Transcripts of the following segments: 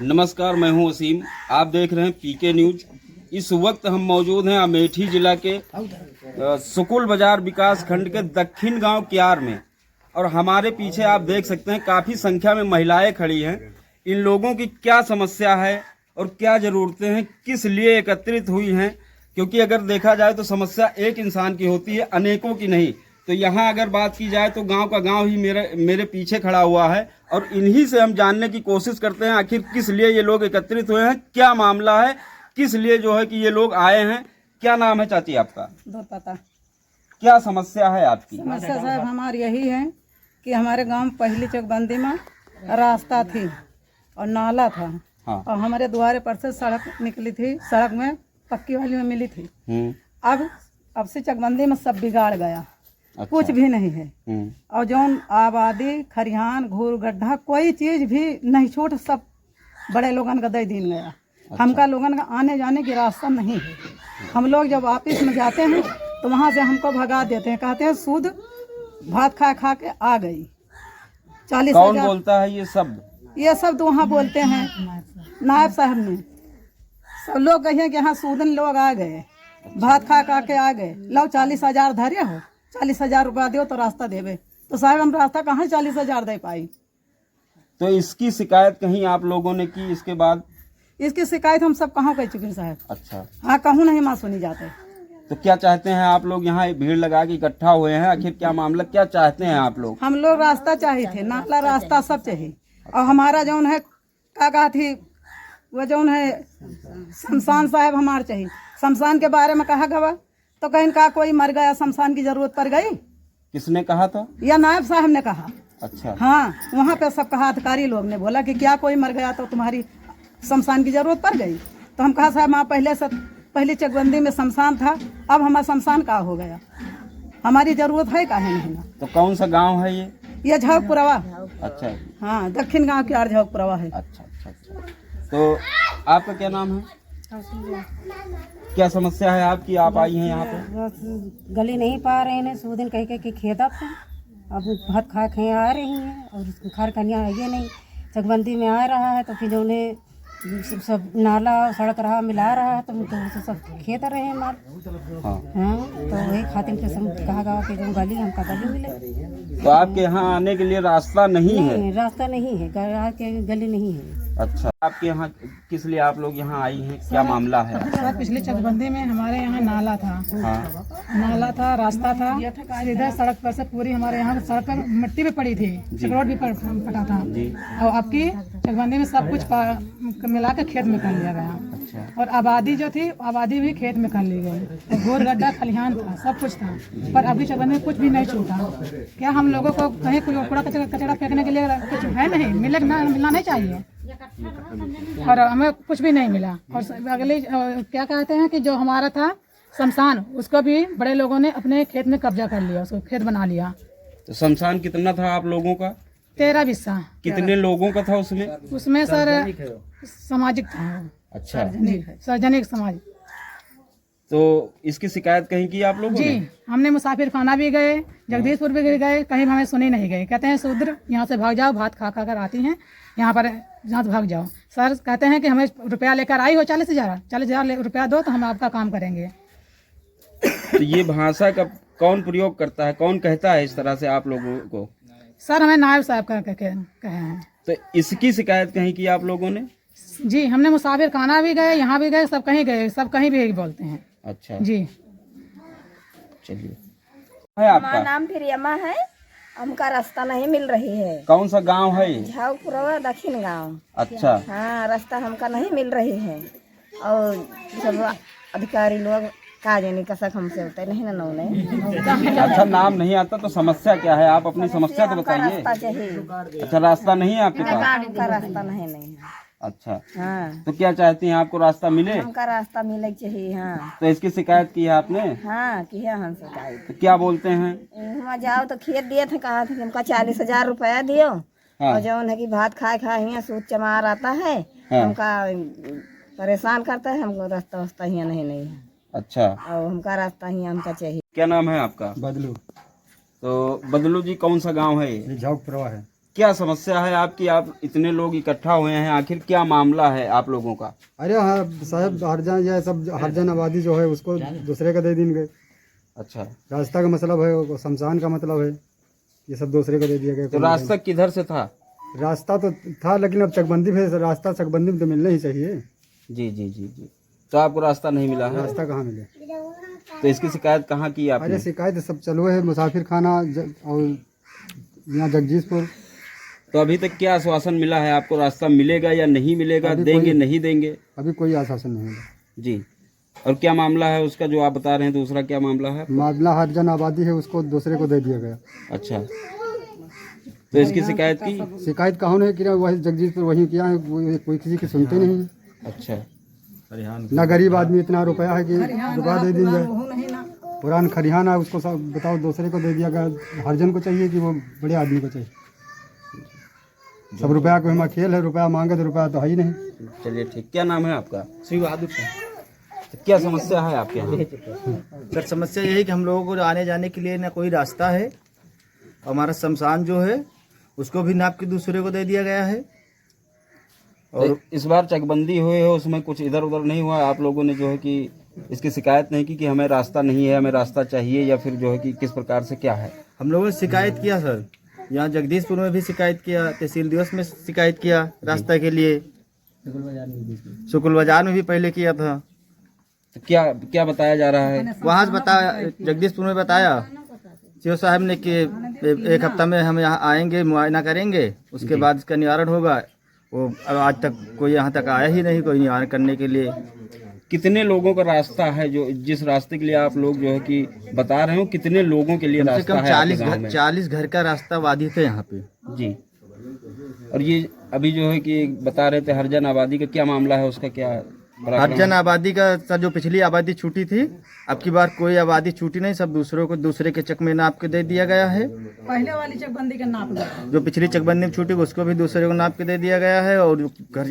नमस्कार, मैं हूं वसीम। आप देख रहे हैं पीके न्यूज। इस वक्त हम मौजूद हैं अमेठी जिला के सुकुल बाजार विकास खंड के दक्षिण गांव क्यार में, और हमारे पीछे आप देख सकते हैं काफ़ी संख्या में महिलाएं खड़ी हैं। इन लोगों की क्या समस्या है और क्या ज़रूरतें हैं, किस लिए एकत्रित हुई हैं, क्योंकि अगर देखा जाए तो समस्या एक इंसान की होती है, अनेकों की नहीं। तो यहाँ अगर बात की जाए तो गांव का गांव ही मेरे पीछे खड़ा हुआ है, और इन्हीं से हम जानने की कोशिश करते हैं आखिर किस लिए ये लोग एकत्रित हुए हैं, क्या मामला है, किस लिए जो है कि ये लोग आए हैं। क्या नाम है चाची आपका? पता क्या समस्या है आपकी? समस्या साहब हमारी यही है कि हमारे गांव में पहली चकबंदी में रास्ता थी और नाला था। हाँ। और हमारे द्वारे पर से सड़क निकली थी, सड़क में पक्की वाली में मिली थी। अब से चकबंदी में सब बिगाड़ गया। अच्छा। कुछ भी नहीं है। और जौन आबादी खरिहान घूर गड्ढा कोई चीज भी नहीं छूट, सब बड़े लोगन का दे दिन गया। अच्छा। हमका लोगन का आने जाने की रास्ता नहीं है। हम लोग जब ऑफिस में जाते हैं तो वहाँ से हमको भगा देते हैं, कहते हैं सूद भात खा खा के आ गई। 40,000 कौन बोलता है ये शब्द? ये शब्द वहाँ बोलते हैं नायब साहब ने। सब लोग कहिए कि हाँ सूदन लोग आ गए, भात खा खा के आ गए। लो 40,000 धरे हो, 40,000 रुपया दो तो रास्ता देवे। तो साहब हम रास्ता कहाँ 40,000 दे पाई। तो इसकी शिकायत कहीं आप लोगों ने की? इसके बाद इसकी शिकायत हम सब कहाँ कह चुके हैं साहब। अच्छा। हाँ, कहूँ नहीं माँ सुनी जाते। तो क्या चाहते हैं आप लोग? यहाँ भीड़ लगा के इकट्ठा हुए हैं, आखिर क्या मामला, क्या चाहते हैं आप लोग? हम लोग रास्ता चाहिए थे, नाला रास्ता सब चाहिए। और हमारा जौन है काका थी वो जौन है शमशान साहब हमारे चाहिए। शमशान के बारे में कहा गवा तो कहीं का कोई मर गया, शमशान की जरूरत पड़ गई। किसने कहा था? या नायब साहब ने कहा। अच्छा। हाँ, वहाँ पे सब कहा, अधिकारी लोग ने बोला कि क्या कोई मर गया तो तुम्हारी शमशान की जरूरत पड़ गई। तो हम कहा साहब हाँ पहले चकबंदी में शमशान था, अब हमारा शमशान का हो गया, हमारी जरूरत है काहे नहीं ना। तो कौन सा गांव है ये? झौकपुरवा। अच्छा। हाँ, दक्षिण गांव क्यार झौकपुरवा है। अच्छा अच्छा अच्छा। तो आपका क्या नाम है? क्या समस्या है आपकी? आप आई हैं यहाँ पे? बस गली नहीं पा रहे हैं, सूदिन कह के खेता था। अब भात खा के आ रही हैं और घर कन्या ये नहीं चकबंदी में आ रहा है। तो फिर उन्हें सब नाला सड़क रहा मिला रहा है, तो सब खेत रहे हैं माल। हाँ। हाँ, तो वही खातिर के कहा गया कि जो गली हमका गली मिले। तो आपके यहाँ आने के लिए रास्ता नहीं है? रास्ता नहीं है, के गली नहीं है। अच्छा। आपके यहाँ किस लिए आप लोग यहाँ आई हैं, क्या मामला है? सर पिछले चकबंदी में हमारे यहाँ नाला था। हाँ। नाला था, रास्ता था, इधर सड़क पर से पूरी हमारे यहाँ सड़क पर मिट्टी भी पड़ी थी, चकरोट भी पटा था। और आपकी चकबंदी में सब कुछ मिला के खेत में कर लिया गया। अच्छा। और आबादी जो थी आबादी भी खेत में कर ली गई। घोर गड्ढा खलिहान था, सब कुछ था, पर अभी चकबंदी में कुछ भी नहीं छूटा। क्या हम लोगों को कहीं कोई कूड़ा कचरा फेंकने के लिए कुछ है नहीं, मिलना नहीं चाहिए, और हमें कुछ भी नहीं मिला। और अगले क्या कहते हैं कि जो हमारा था शमशान, उसको भी बड़े लोगों ने अपने खेत में कब्जा कर लिया, उसको खेत बना लिया। तो शमशान कितना था आप लोगों का? 13 बिस्सा। कितने लोगों का था उसमें? उसमें सर सामाजिक था। अच्छा। सार्वजनिक समाज। तो इसकी शिकायत कहीं की आप लोगों ने? जी, हमने मुसाफिर खाना भी गए, जगदीशपुर भी गए, कहीं हमें सुनी नहीं गई। कहते हैं शूद्र यहाँ से भाग जाओ, भात खा खा कर आती हैं यहाँ पर, यहाँ से भाग जाओ। सर कहते हैं कि हमें रुपया लेकर आई हो 40,000 रुपया दो तो हम आपका काम करेंगे। तो ये भाषा का कौन प्रयोग करता है, कौन कहता है इस तरह से आप लोगों को? सर हमें नायब साहब कहे हैं। तो इसकी शिकायत कहीं की आप लोगों ने? जी, हमने मुसाफिर खाना भी गए, यहाँ भी गए, सब कहीं गए, सब कहीं भी बोलते हैं। अच्छा जी, चलिए। है आपका? हमारा नाम प्रियमा है। हमका रास्ता नहीं मिल रही है। कौन सा गांव है ये? झौकपुरवा दक्षिण गांव। अच्छा। हाँ, रास्ता हमका नहीं मिल रही है। और सब अधिकारी लोग का जाने कसक हमसे होते नहीं ना नौने। अच्छा, नाम नहीं आता तो समस्या क्या है? आप अपनी समस्या तो बताइए। रास्ता चाहिए। अच्छा, रास्ता नहीं है आपके पास? हमका रास्ता नहीं है। अच्छा। हाँ, तो क्या चाहती हैं, आपको रास्ता मिले? हमका रास्ता मिले चाहिए। हाँ। तो इसकी शिकायत की है आपने? हाँ, किया हम शिकायत। तो क्या बोलते हैं? वहाँ जाओ तो खेत दिए थे, कहा थे कि हमका 40,000 रुपया दियो। हाँ। और जो है कि भात खाए यहाँ सूद चमार आता है। हाँ। हमका परेशान करता है, हमको रास्ता वास्ता यहाँ नहीं है। अच्छा। और हमका रास्ता ही हमका चाहिए। क्या नाम है आपका? बदलू। तो बदलू जी, कौन सा गांव है ये? झौकपुरवा है। क्या समस्या है आपकी? आप इतने लोग इकट्ठा हुए हैं, आखिर क्या मामला है आप लोगों का? अरे हाँ साहब, हरजन ये सब हरजन आबादी जो है उसको दूसरे का दे देंगे। अच्छा, रास्ता का मतलब है, वो शमशान का मतलब है, ये सब दूसरे को दे दिया गया। तो रास्ता किधर से था? रास्ता तो था, लेकिन अब चकबंदी में रास्ता चकबंदी में तो मिलना ही चाहिए। जी जी जी जी। तो आपको रास्ता नहीं मिला है? रास्ता कहाँ मिले? तो इसकी शिकायत कहाँ की आपने? अरे शिकायत सब चालू है, मुसाफिर खाना और यहाँ जगदीशपुर। तो अभी तक क्या आश्वासन मिला है आपको? रास्ता मिलेगा या नहीं मिलेगा? अभी देंगे कोई- नहीं देंगे? अभी कोई आश्वासन नहीं है। जी। और क्या मामला है उसका जो आप बता रहे हैं? दूसरा क्या मामला है? मामला हरजन आबादी है, उसको दूसरे को दे दिया गया। अच्छा, तो इसकी शिकायत की? शिकायत कहाँ है कि वही जगदीशपुर वहीं किया है, कोई किसी की सुनते नहीं। अच्छा, ना गरीब आदमी इतना रुपया है कि रुपया दे देंगे। वो नहीं ना, पुरान खरिहान है, उसको सब बताओ दूसरे को दे दिया गया। हरजन को चाहिए कि वो बड़े आदमी को चाहिए? सब रुपया को हमारा खेल है, रुपया मांगे तो रुपया तो है ही नहीं। चलिए ठीक। क्या नाम है आपका? श्री बहादुर तो क्या समस्या है आपके यहाँ? सर, समस्या यही है कि हम लोगों को आने जाने के लिए ना कोई रास्ता है। हमारा शमशान जो है उसको भी नाप के दूसरे को दे दिया गया है। और इस बार चकबंदी हुई है, उसमें कुछ इधर उधर नहीं हुआ? आप लोगों ने जो है कि इसकी शिकायत नहीं की कि हमें रास्ता नहीं है, हमें रास्ता चाहिए, या फिर जो है कि किस प्रकार से क्या है? हम लोगों ने शिकायत किया सर, यहाँ जगदीशपुर में भी शिकायत किया, तहसील दिवस में शिकायत किया रास्ता के लिए, शुक्ल बाजार में भी पहले किया था। तो क्या क्या बताया जा रहा है? वहाँ से बताया, जगदीशपुर में बताया सीओ साहब ने कि एक हफ्ता में हम यहाँ आएंगे, मुआयना करेंगे, उसके बाद इसका निवारण होगा। वो अब आज तक कोई यहाँ तक आया ही नहीं, कोई निवारण करने के लिए। कितने लोगों का रास्ता है जो जिस रास्ते के लिए आप लोग जो है कि बता रहे हो? कितने लोगों के लिए कम से रास्ता कम है आपके गांव में? 40 घर का रास्ता बाधित है यहाँ पे। जी। और ये अभी जो है कि बता रहे थे हरजन आबादी का क्या मामला है, उसका क्या पराक्रम हरजन है? आबादी का सर, जो पिछली आबादी छूटी थी, अब की बार कोई आबादी छूटी नहीं, सब दूसरों को दूसरे के चक में नाप के दे दिया गया है। पहले वाली चकबंदी के नाप गया। जो पिछली चकबंदी में छूटी उसको भी दूसरे को नाप के दे दिया गया है। और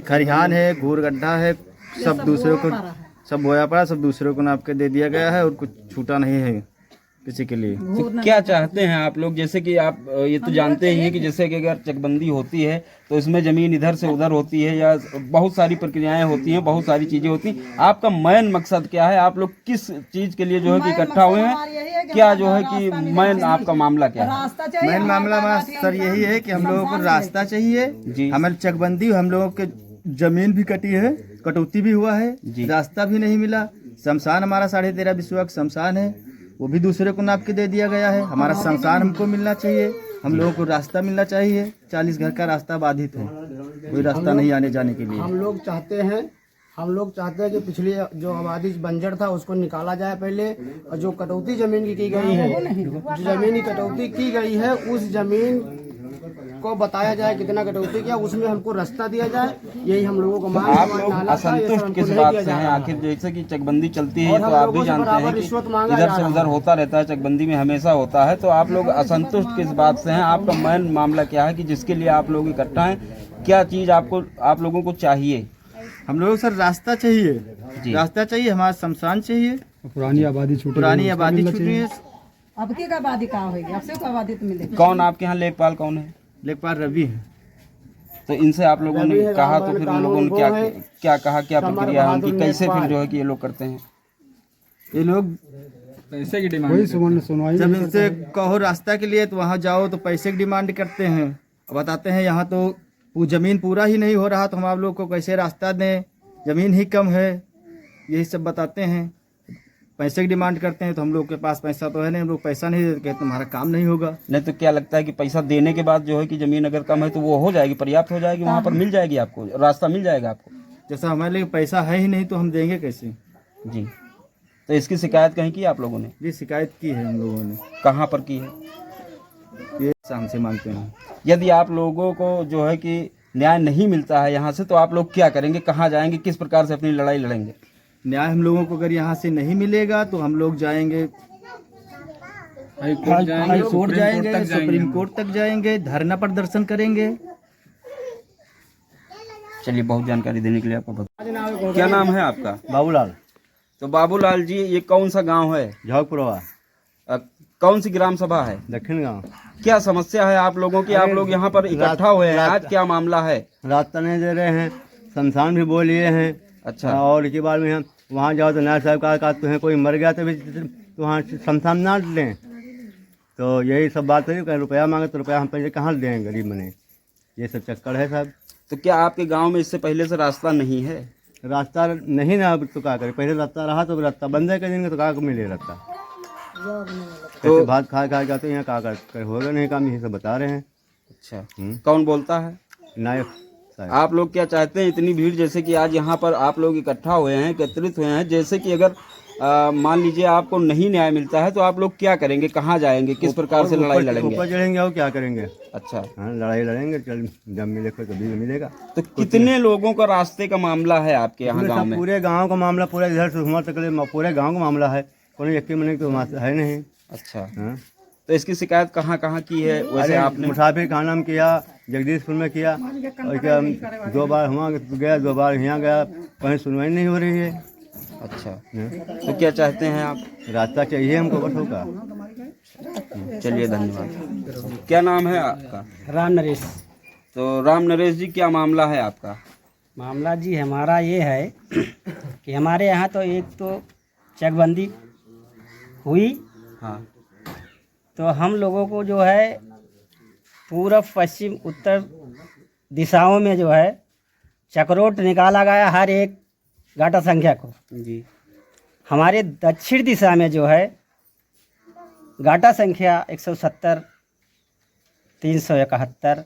खरिहान है, घूर गड्ढा है, सब दूसरों को, सब बोया पड़ा, सब दूसरों को नाप के दे दिया गया है और कुछ छूटा नहीं है किसी के लिए। तो क्या चाहते हैं आप लोग? जैसे कि आप ये तो जानते ही हैं कि जैसे कि अगर चकबंदी होती है तो इसमें जमीन इधर से उधर होती है, या बहुत सारी प्रक्रियाएं होती हैं, बहुत सारी चीजें होती हैं। आपका मेन मकसद क्या है? आप लोग किस चीज के लिए जो है कि इकट्ठा हुए हैं? क्या जो है कि मेन आपका मामला क्या है? रास्ता चाहिए। मेन मामला हमारा सर यही है कि हम लोगों को रास्ता चाहिए जी। हमारी चकबंदी, हम लोगों के जमीन भी कटी है, कटौती भी हुआ है, जी। रास्ता भी नहीं मिला। शमशान हमारा 13.5 विश्व का शमशान है, वो भी दूसरे को नाप के दे दिया गया है। हमारा शमशान हमको मिलना चाहिए, हम लोगों को रास्ता मिलना चाहिए। 40 घर का रास्ता बाधित है, कोई रास्ता नहीं आने जाने के लिए। हम लोग चाहते हैं कि पिछली जो आबादी बंजर था उसको निकाला जाए पहले, और जो कटौती जमीन की गई है, जो जमीन की कटौती की गई है, उस जमीन को बताया जाए कितना कटौती किया, उसमें हमको रास्ता दिया जाए। यही हम लोगों को मांग है। आप लोग नाला था, ये सब असंतुष्ट हमको किस नहीं बात दिया से जा हैं? रहा आखिर जैसे कि चकबंदी चलती है और तो हम आप लोगों भी से जानते हैं बराबर कि रिश्वत मांगा इधर जा से रहा उधर होता रहता है, चकबंदी में हमेशा होता है। तो आप लोग असंतुष्ट किस बात से हैं? आपका मेन मामला क्या है कि जिसके लिए आप लोग इकट्ठा हैं? क्या चीज आपको आप लोगों को चाहिए? हम लोगों को सर रास्ता चाहिए, जी। रास्ता चाहिए, हमारा शमशान चाहिए, पुरानी आबादी छूटी, पुरानी आबादी छूटी है। अब की आबादी कहाँ होगी? अब से को आबादी तो मिलेगी। कौन आपके यहाँ लेखपाल कौन है? लेखपाल रवि है। तो इनसे आप लोगों ने कहा तो फिर उन लोगों ने क्या क्या कहा, क्या प्रक्रिया है उनकी, कैसे फिर जो है कि ये लोग करते हैं? ये लोग कोई सुनवाई जब नहीं इनसे कहो रास्ता के लिए तो वहाँ जाओ तो पैसे की डिमांड करते हैं, बताते हैं यहाँ तो वो जमीन पूरा ही नहीं हो रहा, तो हम आप लोग को कैसे रास्ता दें, जमीन ही कम है, यही सब बताते हैं। पैसे की डिमांड करते हैं तो हम लोग के पास पैसा तो है नहीं, हम लोग पैसा नहीं देते, कहते तुम्हारा काम नहीं होगा। नहीं तो क्या लगता है कि पैसा देने के बाद जो है कि जमीन अगर कम है तो वो हो जाएगी, पर्याप्त हो जाएगी, वहाँ पर मिल जाएगी आपको, रास्ता मिल जाएगा आपको? जैसा हमारे लिए पैसा है ही नहीं तो हम देंगे कैसे? जी। तो इसकी शिकायत कहीं की आप लोगों ने? ये शिकायत की है हम लोगों ने। कहाँ पर की है? ये हमसे मांगते हैं। यदि आप लोगों को जो है कि न्याय नहीं मिलता है यहाँ से तो आप लोग क्या करेंगे? कहाँ जाएंगे? किस प्रकार से अपनी लड़ाई लड़ेंगे? न्याय हम लोगों को अगर यहाँ से नहीं मिलेगा तो हम लोग जाएंगे हाई कोर्ट जाएंगे, सुप्रीम कोर्ट तक जाएंगे, धरना प्रदर्शन करेंगे। चलिए, बहुत जानकारी देने के लिए आपका बहुत। क्या नाम है आपका? बाबूलाल, तो बाबूलाल जी, ये कौन सा गांव है? झौकपुरवा। कौन सी ग्राम सभा है? दक्षिण गांव। क्या समस्या है आप लोगों की? आप लोग यहाँ पर इकट्ठा हुए हैं, आज क्या मामला है? रास्ता नहीं दे रहे हैं, शमशान भी बोल लिए हैं। अच्छा। और इसके बाद में हम वहाँ जाओ तो नायब साहब का तुम्हें कोई मर गया तो भी तो वहाँ शमशान ना लें। तो यही सब बात है कि रुपया मांगे तो रुपया हम पैसे कहाँ देंगे गरीब बने, ये सब चक्कर है साहब। तो क्या आपके गांव में इससे पहले से रास्ता नहीं है? रास्ता नहीं ना, अब तो क्या करें, पहले रास्ता रहा तो रास्ता बंद है करेंगे तो कहाँ को मिले रास्ता। तो भात खा खा के आते हैं, यहाँ क्या कर होगा नहीं काम, यही सब बता रहे हैं। अच्छा, कौन बोलता है? नायब साहब। आप लोग क्या चाहते हैं? इतनी भीड़ जैसे कि आज यहाँ पर आप लोग इकट्ठा हुए हैं, एकत्रित हुए हैं, जैसे कि अगर मान लीजिए आपको नहीं न्याय मिलता है तो आप लोग क्या करेंगे, कहाँ जाएंगे, किस प्रकार से लड़ाई लड़ेंगे? ऊपर चढ़ेंगे और क्या करेंगे। अच्छा, हाँ लड़ाई लड़ेंगे, चल जब मिलेगा कभी मिलेगा। तो कितने लोगों का रास्ते का मामला है आपके यहाँ गांव में? पूरे गांव का मामला, पूरे इधर से हुआ तक पूरे गांव का मामला है, कोई एक महीने तो है नहीं। अच्छा, हाँ। तो इसकी शिकायत कहाँ कहाँ की है वैसे आपने? मुसाफिर खाना में किया, जगदीशपुर में किया, और क्या 2 बार वहाँ गया, 2 बार यहाँ गया, कहीं सुनवाई नहीं हो रही है। अच्छा, तो क्या चाहते हैं आप? रास्ता चाहिए हमको, बस होगा। चलिए, धन्यवाद। क्या नाम है आपका? राम नरेश। तो राम नरेश जी, क्या मामला है आपका? मामला जी हमारा ये है कि हमारे यहाँ तो एक तो चकबंदी हुई। हाँ। तो हम लोगों को जो है पूरब पश्चिम उत्तर दिशाओं में जो है चक्रोट निकाला गया हर एक गाटा संख्या को जी। हमारे दक्षिण दिशा में जो है गाटा संख्या 170 371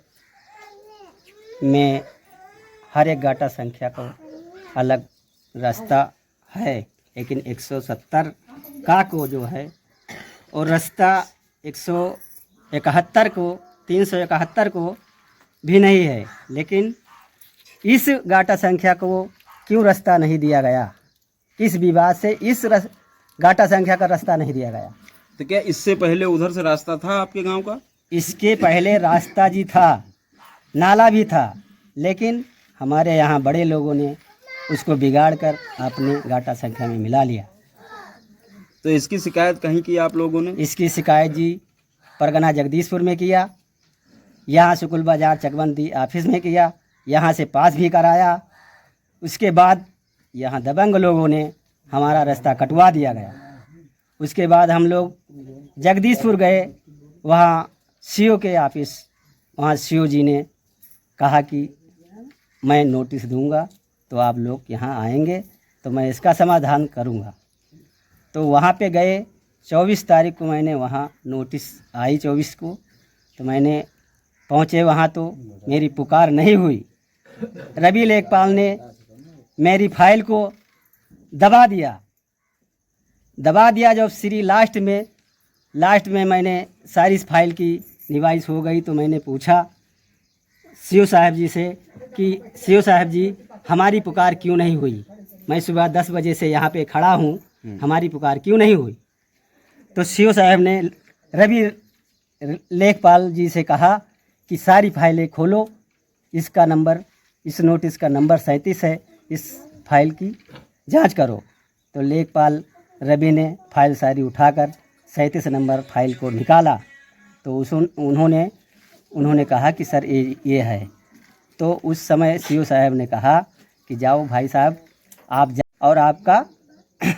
में हर एक गाटा संख्या को अलग रास्ता है, लेकिन 170 का को जो है और रास्ता 171 को 371 को भी नहीं है। लेकिन इस गाटा संख्या को क्यों रास्ता नहीं दिया गया, इस विवाद से इस गाटा संख्या का रास्ता नहीं दिया गया। तो क्या इससे पहले उधर से रास्ता था आपके गांव का? इसके पहले रास्ता जी था, नाला भी था, लेकिन हमारे यहाँ बड़े लोगों ने उसको बिगाड़ कर अपने गाटा संख्या में मिला लिया। तो इसकी शिकायत कहीं की आप लोगों ने? इसकी शिकायत जी परगना जगदीशपुर में किया, यहाँ सुकुल बाजार चकबंदी ऑफिस में किया, यहाँ से पास भी कराया। उसके बाद यहाँ दबंग लोगों ने हमारा रास्ता कटवा दिया गया। उसके बाद हम लोग जगदीशपुर गए, वहाँ सीओ के ऑफिस, वहाँ सीओ जी ने कहा कि मैं नोटिस दूंगा तो आप लोग यहाँ आएंगे तो मैं इसका समाधान करूँगा। तो वहाँ पे गए, 24 तारीख को मैंने वहाँ नोटिस आई 24 को, तो मैंने पहुँचे वहाँ तो मेरी पुकार नहीं हुई। रवि लेखपाल ने मेरी फाइल को दबा दिया। जब श्री लास्ट में मैंने सारी इस फाइल की निवाइस हो गई तो मैंने पूछा सीओ साहब जी से कि सीओ साहब जी हमारी पुकार क्यों नहीं हुई, मैं सुबह 10 बजे से यहाँ पे खड़ा हूँ, हमारी पुकार क्यों नहीं हुई। तो सीओ साहब ने रवि लेखपाल जी से कहा कि सारी फाइलें खोलो, इसका नंबर, इस नोटिस का नंबर 37 है, इस फाइल की जांच करो। तो लेखपाल रवि ने फाइल सारी उठाकर 37 नंबर फाइल को निकाला। तो उन्होंने कहा कि सर ये है। तो उस समय सीओ साहब ने कहा कि जाओ भाई साहब आप और आपका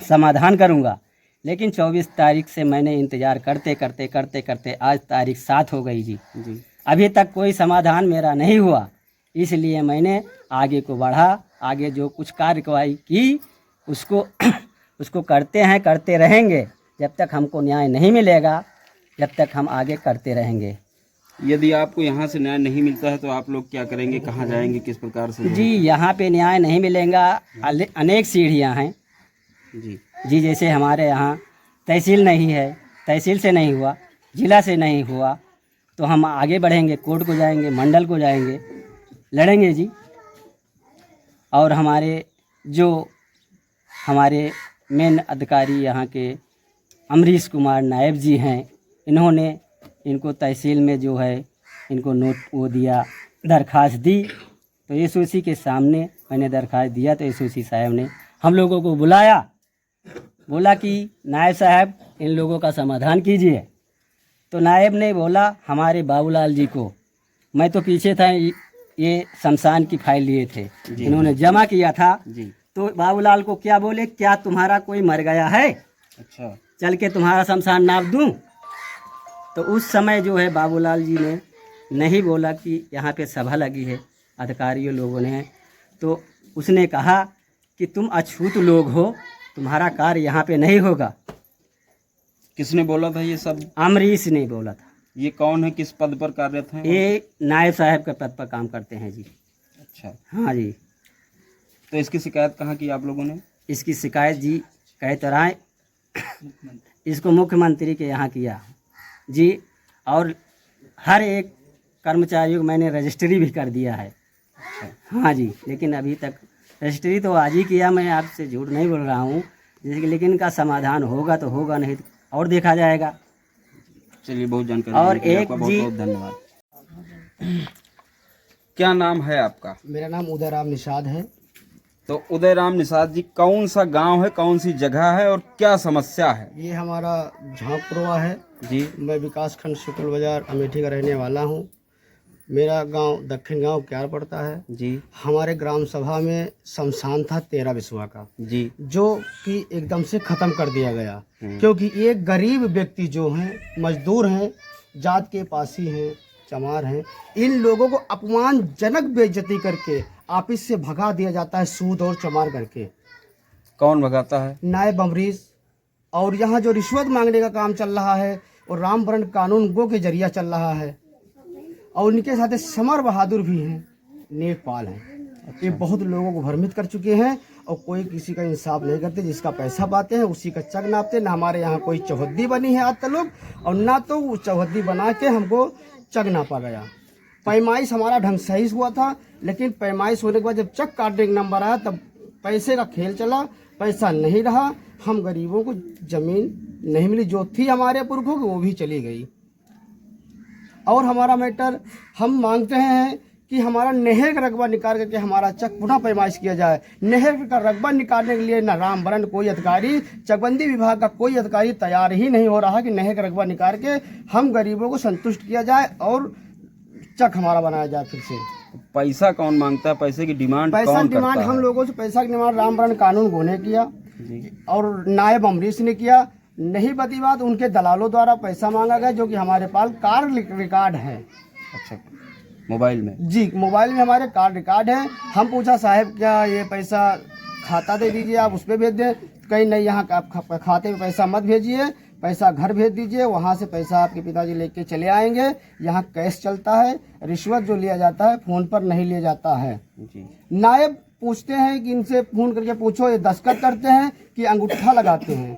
समाधान करूंगा। लेकिन 24 तारीख से मैंने इंतज़ार करते आज तारीख 7 हो गई जी। अभी तक कोई समाधान मेरा नहीं हुआ। इसलिए मैंने आगे को बढ़ा, आगे जो कुछ कार्यवाही की उसको करते रहेंगे। जब तक हमको न्याय नहीं मिलेगा जब तक हम आगे करते रहेंगे। यदि आपको यहाँ से न्याय नहीं मिलता है तो आप लोग क्या करेंगे, कहाँ जाएंगे, किस प्रकार से? जी यहाँ पे न्याय नहीं मिलेगा, अनेक सीढ़ियाँ हैं जी। जैसे हमारे यहाँ तहसील नहीं है, तहसील से नहीं हुआ, जिला से नहीं हुआ, तो हम आगे बढ़ेंगे, कोर्ट को जाएंगे, मंडल को जाएंगे, लड़ेंगे जी। और हमारे मेन अधिकारी यहाँ के अमरीश कुमार नायब जी हैं, इन्होंने इनको तहसील में जो है इनको नोट वो दिया, दरख्वास्त दी। तो एसओसी के सामने मैंने दरख्वास्त दिया तो एसओसी साहब ने हम लोगों को बुलाया, बोला कि नायब साहब इन लोगों का समाधान कीजिए। तो नायब ने बोला हमारे बाबूलाल जी को, मैं तो पीछे था, ये शमशान की फाइल लिए थे, इन्होंने जमा किया था। तो बाबूलाल को क्या बोले, क्या तुम्हारा कोई मर गया है, अच्छा, चल के तुम्हारा शमशान नाप दूं। तो उस समय जो है बाबूलाल जी ने नहीं बोला कि यहाँ पे सभा लगी है अधिकारियों लोगों ने, तो उसने कहा कि तुम अछूत लोग हो, तुम्हारा कार्य यहाँ पे नहीं होगा। किसने बोला था ये सब? अमरीश ने बोला था। ये कौन है, किस पद पर कार्यरत हैं? ये नायब साहब के पद पर काम करते हैं जी। अच्छा, हाँ जी। तो इसकी शिकायत कहाँ की आप लोगों ने? इसकी शिकायत जी कह तरह इसको मुख्यमंत्री के यहाँ किया जी, और हर एक कर्मचारियों को मैंने रजिस्ट्री भी कर दिया है। हाँ जी, लेकिन अभी तक रजिस्ट्री तो आज ही किया, मैं आपसे झूठ नहीं बोल रहा हूँ, जैसे कि लेकिन इनका समाधान होगा तो होगा, नहीं तो और देखा जाएगा। चलिए, बहुत जानकारी और देने के लिए एक आपका बहुत जी- बहुत धन्यवाद। क्या नाम है आपका? मेरा नाम उदयराम निषाद है। तो उदयराम निषाद जी, कौन सा गांव है, कौन सी जगह है और क्या समस्या है? ये हमारा झांकपुरवा है जी, मैं विकास खंड शुक्ल बाजार अमेठी का रहने वाला हूँ। मेरा गांव दक्षिण गांव क्यार पड़ता है जी, हमारे ग्राम सभा में शमशान था 13 बिस्वा का, जी, जो कि एकदम से ख़त्म कर दिया गया, क्योंकि एक गरीब व्यक्ति जो हैं, मजदूर हैं, जात के पासी हैं, चमार हैं, इन लोगों को अपमानजनक बेइज्जती करके ऑफिस से भगा दिया जाता है, सूद और चमार करके। कौन भगाता है? नायब अमरीश। और यहाँ जो रिश्वत मांगने का काम चल रहा है वो रामवरण कानून गो के जरिया चल रहा है, और उनके साथ समर बहादुर भी हैं, नेकपाल हैं। ये बहुत लोगों को भ्रमित कर चुके हैं और कोई किसी का इंसाफ नहीं करते। जिसका पैसा पाते हैं उसी का चक नापते। ना हमारे यहाँ कोई चौहद्दी बनी है आज तक लोग, और ना तो वो चौहद्दी बना के हमको चक नापा गया। पैमाइश हमारा ढंग सही हुआ था, लेकिन पैमाइश होने के बाद जब चक काटने का नंबर आया तब पैसे का खेल चला, पैसा नहीं रहा। हम गरीबों को जमीन नहीं मिली, जो थी हमारे पुरखों की वो भी चली गई। और हमारा मैटर हम मांगते हैं कि हमारा नहर का रकबा निकाल करके हमारा चक पुनः पैमाइश किया जाए। नहर का रकबा निकालने के लिए न रामवरण कोई अधिकारी, चकबंदी विभाग का कोई अधिकारी तैयार ही नहीं हो रहा कि नहर का रकबा निकाल के हम गरीबों को संतुष्ट किया जाए और चक हमारा बनाया जाए फिर से। पैसा कौन मांगता है? पैसे की डिमांड पैसा कौन डिमांड करता हम है? लोगों से पैसा की डिमांड रामवरण कानून गो ने किया और नायब अमरीश ने किया। नहीं बती बात, उनके दलालों द्वारा पैसा मांगा गया, जो कि हमारे पास कार रिकॉर्ड है। अच्छा, मोबाइल में? जी, मोबाइल में हमारे कार्ड रिकॉर्ड है। हम पूछा साहब क्या ये पैसा खाता दे दीजिए, आप उस पर भेज दें। कहीं नहीं, यहाँ आप खाते में पैसा मत भेजिए, पैसा घर भेज दीजिए, वहाँ से पैसा आपके पिताजी लेके चले आएंगे। यहाँ कैश चलता है, रिश्वत जो लिया जाता है फ़ोन पर नहीं लिया जाता है। जी, नायब पूछते हैं कि इनसे फ़ोन करके पूछो ये दस्तखत करते हैं कि अंगूठा लगाते हैं।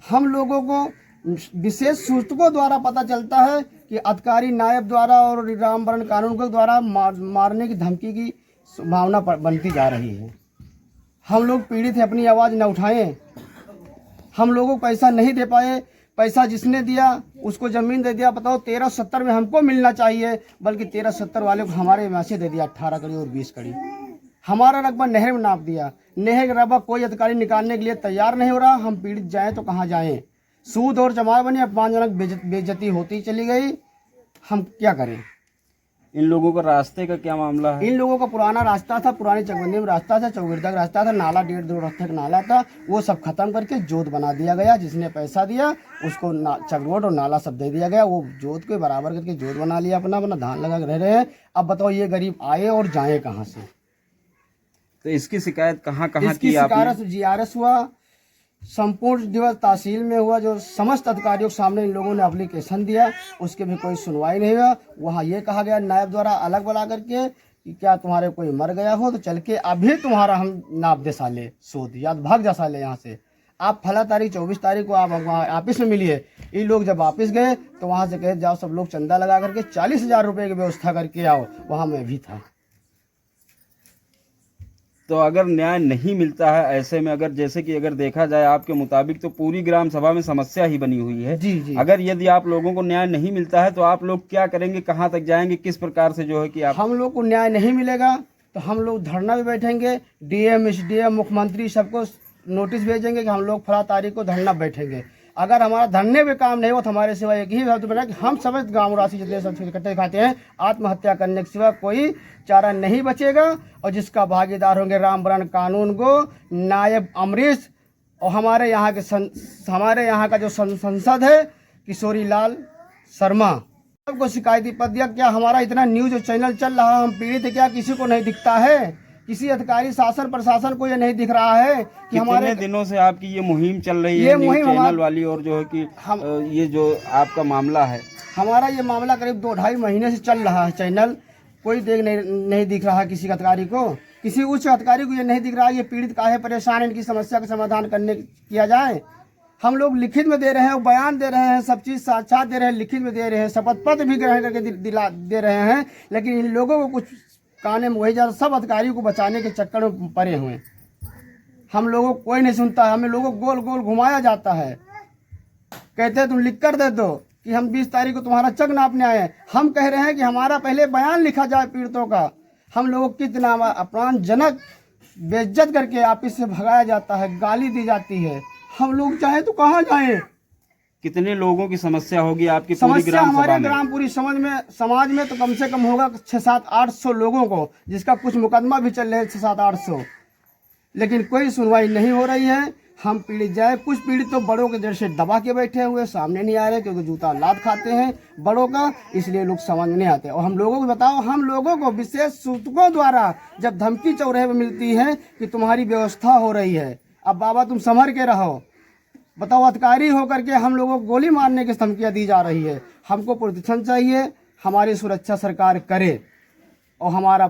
हम लोगों को विशेष सूचकों द्वारा पता चलता है कि अधिकारी नायब द्वारा और रामवरण कानून के द्वारा मारने की धमकी की संभावना बनती जा रही है। हम लोग पीड़ित हैं, अपनी आवाज़ न उठाएं। हम लोगों को पैसा नहीं दे पाए, पैसा जिसने दिया उसको ज़मीन दे दिया। बताओ 1370 में हमको मिलना चाहिए, बल्कि 1370 वाले को हमारे यहाँ से दे दिया 18 कड़ी और 20 कड़ी। हमारा रकबा नहर में नाप दिया। नहर का रकबा कोई अधिकारी निकालने के लिए तैयार नहीं हो रहा। हम पीड़ित जाएं तो कहाँ जाएं? सूद और चमार बने, अपमानजनक बेइज्जती होती चली गई। हम क्या करें? इन लोगों का रास्ते का क्या मामला है? इन लोगों का पुराना रास्ता था, पुरानी चकबंदी में रास्ता था, चौगिरदा का रास्ता था, नाला 1.5-2 रास्ते का नाला था, वो सब खत्म करके जोत बना दिया गया। जिसने पैसा दिया उसको चकरोट और नाला सब दे दिया गया। वो जोत के बराबर करके जोत बना लिया, अपना अपना धान लगा के रह रहे हैं। अब बताओ ये गरीब आए और जाए कहाँ से? तो इसकी शिकायत कहाँ कहाँ इसकी की आपने? शिकायत GRS हुआ, संपूर्ण दिवस तहसील में हुआ, जो समस्त अधिकारियों के सामने इन लोगों ने एप्लीकेशन दिया, उसके भी कोई सुनवाई नहीं हुआ। वहाँ ये कहा गया नायब द्वारा अलग बुला करके कि क्या तुम्हारे कोई मर गया हो तो चल के अभी तुम्हारा हम नाप दे साले सूद, या भाग जा साले यहाँ से। आप फला तारीख 24 तारीख को आप वहाँ ऑफिस में मिलिए। ये लोग जब वापस गए तो वहाँ से कहे जाओ सब लोग चंदा लगा करके 40,000 रुपये की व्यवस्था करके आओ। वहाँ मैं भी था। तो अगर न्याय नहीं मिलता है ऐसे में, अगर जैसे कि अगर देखा जाए आपके मुताबिक तो पूरी ग्राम सभा में समस्या ही बनी हुई है। जी जी। अगर यदि आप लोगों को न्याय नहीं मिलता है तो आप लोग क्या करेंगे, कहाँ तक जाएंगे, किस प्रकार से जो है कि आप? हम लोग को न्याय नहीं मिलेगा तो हम लोग धरना भी बैठेंगे। DM SDM मुख्यमंत्री सबको नोटिस भेजेंगे कि हम लोग फला तारीख को धरना बैठेंगे। अगर हमारा धरने में काम नहीं हो तो हमारे सिवा एक ही बात बना कि हम समझ गाँव वासी जितने सब इकट्ठे खाते हैं, आत्महत्या करने के सिवा कोई चारा नहीं बचेगा। और जिसका भागीदार होंगे रामबरण कानून को नायब अमरीश और हमारे यहाँ का जो संसद है किशोरी लाल शर्मा। सबको शिकायती पद दिया। क्या हमारा इतना न्यूज चैनल चल रहा, हम पीड़ित है, क्या किसी को नहीं दिखता है? किसी अधिकारी शासन प्रशासन को ये नहीं दिख रहा है कि हमारे दिनों से आपकी ये मुहिम चल रही है न्यूज़ चैनल वाली, और जो है कि ये जो आपका मामला है, हमारा ये मामला करीब 2-2.5 महीने से चल रहा है चैनल, कोई नहीं दिख रहा किसी अधिकारी को, किसी उच्च अधिकारी को ये नहीं दिख रहा ये पीड़ित काहे परेशान, इनकी समस्या का समाधान किया जाए। हम लोग लिखित में दे रहे हैं, बयान दे रहे हैं, सब चीज़ साक्षात दे रहे हैं, लिखित में दे रहे हैं, शपथ पत्र भी ग्रहण करके दे रहे हैं, लेकिन इन लोगों को कुछ काने में वही जा, सब अधिकारियों को बचाने के चक्कर में पड़े हुए। हम लोगों को कोई नहीं सुनता है, हमें लोगों को गोल गोल घुमाया जाता है। कहते हैं तुम लिख कर दे दो कि हम 20 तारीख को तुम्हारा चक नापने आए। हम कह रहे हैं कि हमारा पहले बयान लिखा जाए पीड़ितों का। हम लोगों को कितना अपमानजनक बेइज्जत करके ऑफिस से भगाया जाता है, गाली दी जाती है। हम लोग चाहे तो कहाँ जाएं? कितने लोगों की समस्या होगी आपकी पूरी समस्या ग्राम हमारे सभा में? ग्राम पूरी समाज में तो कम से कम होगा 600-800 लोगों को, जिसका कुछ मुकदमा भी चल रहे हैं 600-800, लेकिन कोई सुनवाई नहीं हो रही है। हम पीड़ित जाए, कुछ पीड़ित तो बड़ों के डर से दबा के बैठे हुए, सामने नहीं आ रहे क्योंकि जूता लात खाते हैं बड़ों का, इसलिए लोग समझ नहीं आते। और हम लोगों को बताओ, हम लोगों को विशेष सूचकों द्वारा जब धमकी चौराहे पर मिलती है कि तुम्हारी व्यवस्था हो रही है, अब बाबा तुम संभर के रहो, बताओ अधिकारी होकर के हम लोगों को गोली मारने की धमकियाँ दी जा रही है। हमको प्रोटेक्शन चाहिए, हमारी सुरक्षा सरकार करे। और हमारा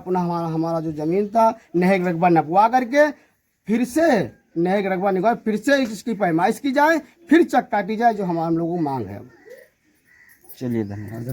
जो ज़मीन था नहर रकबा नपवा करके फिर से नहर रकबा निकाल, फिर से इसकी पैमाइश की जाए, फिर चक काटी जाए, जो हम लोगों को मांग है। चलिए धन्यवाद।